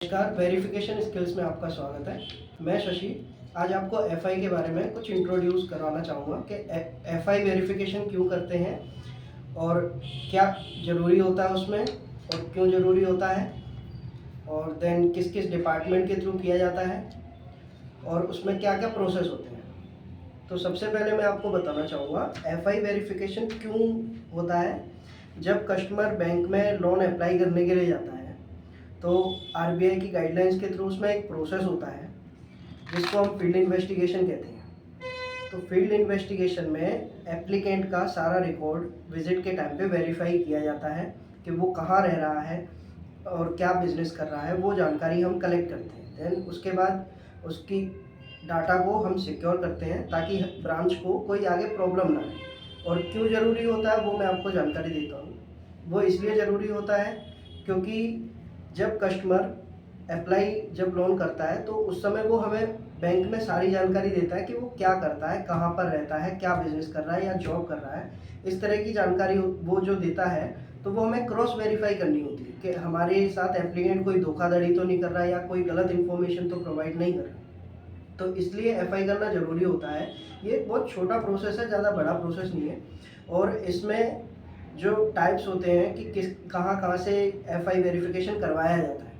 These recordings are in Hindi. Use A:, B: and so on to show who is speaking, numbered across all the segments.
A: नमस्कार, वेरिफिकेशन स्किल्स में आपका स्वागत है। मैं शशि आज आपको एफआई के बारे में कुछ इंट्रोड्यूस करवाना चाहूँगा कि एफआई वेरिफिकेशन क्यों करते हैं और क्या ज़रूरी होता है उसमें और क्यों ज़रूरी होता है और देन किस किस डिपार्टमेंट के थ्रू किया जाता है और उसमें क्या क्या प्रोसेस होते हैं। तो सबसे पहले मैं आपको बताना चाहूँगा एफआई वेरिफिकेशन क्यों होता है। जब कस्टमर बैंक में लोन अप्लाई करने के लिए जाता है तो आरबीआई की गाइडलाइंस के थ्रू उसमें एक प्रोसेस होता है जिसको हम फील्ड इन्वेस्टिगेशन कहते हैं। तो फील्ड इन्वेस्टिगेशन में एप्लीकेंट का सारा रिकॉर्ड विजिट के टाइम पे वेरीफाई किया जाता है कि वो कहाँ रह रहा है और क्या बिजनेस कर रहा है, वो जानकारी हम कलेक्ट करते हैं। देन उसके बाद उसकी डाटा को हम सिक्योर करते हैं ताकि ब्रांच को कोई आगे प्रॉब्लम ना आए। और क्यों ज़रूरी होता है वो मैं आपको जानकारी देता हूँ। वो इसलिए ज़रूरी होता है क्योंकि जब कस्टमर जब लोन करता है तो उस समय वो हमें बैंक में सारी जानकारी देता है कि वो क्या करता है, कहाँ पर रहता है, क्या बिजनेस कर रहा है या जॉब कर रहा है। इस तरह की जानकारी वो जो देता है तो वो हमें क्रॉस वेरीफाई करनी होती है कि हमारे साथ एप्लीकेंट कोई धोखाधड़ी तो नहीं कर रहा है या कोई गलत इन्फॉर्मेशन तो प्रोवाइड नहीं कर रहा है। तो इसलिए एफआई करना ज़रूरी होता है। ये बहुत छोटा प्रोसेस है, ज़्यादा बड़ा प्रोसेस नहीं है। और इसमें जो टाइप्स होते हैं कि किस कहाँ से एफआई वेरिफिकेशन करवाया जाता है,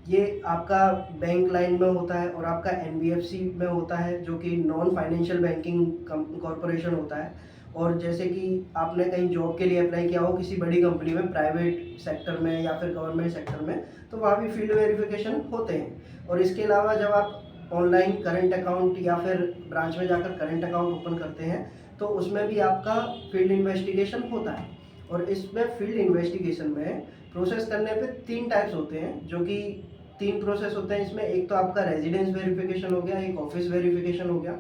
A: ये आपका बैंक लाइन में होता है और आपका एनबीएफसी में होता है जो कि नॉन फाइनेंशियल बैंकिंग कॉरपोरेशन होता है। और जैसे कि आपने कहीं जॉब के लिए अप्लाई किया हो किसी बड़ी कंपनी में, प्राइवेट सेक्टर में या फिर गवर्नमेंट सेक्टर में, तो वहाँ भी फील्ड वेरिफिकेशन होते हैं। और इसके अलावा जब आप ऑनलाइन करंट अकाउंट या फिर ब्रांच में जाकर करंट अकाउंट ओपन करते हैं तो उसमें भी आपका फील्ड इन्वेस्टिगेशन होता है। और इसमें फील्ड इन्वेस्टिगेशन में प्रोसेस करने पे 3 टाइप्स होते हैं, जो कि 3 प्रोसेस होते हैं इसमें। एक तो आपका रेजिडेंस वेरिफिकेशन हो गया, एक ऑफिस वेरिफिकेशन हो गया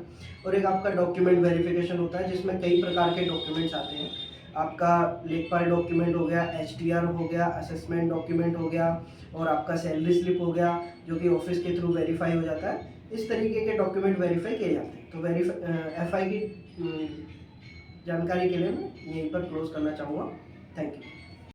A: और एक आपका डॉक्यूमेंट वेरिफिकेशन होता है जिसमें कई प्रकार के डॉक्यूमेंट्स आते हैं। आपका लेखपाल डॉक्यूमेंट हो गया, एचटीआर हो गया, असेसमेंट डॉक्यूमेंट हो गया और आपका सैलरी स्लिप हो गया जो कि ऑफिस के थ्रू वेरीफाई हो जाता है। इस तरीके के डॉक्यूमेंट वेरीफाई किए जाते हैं। तो एफआई की जानकारी के लिए मैं यहीं पर क्लोज करना चाहूँगा। Thank you.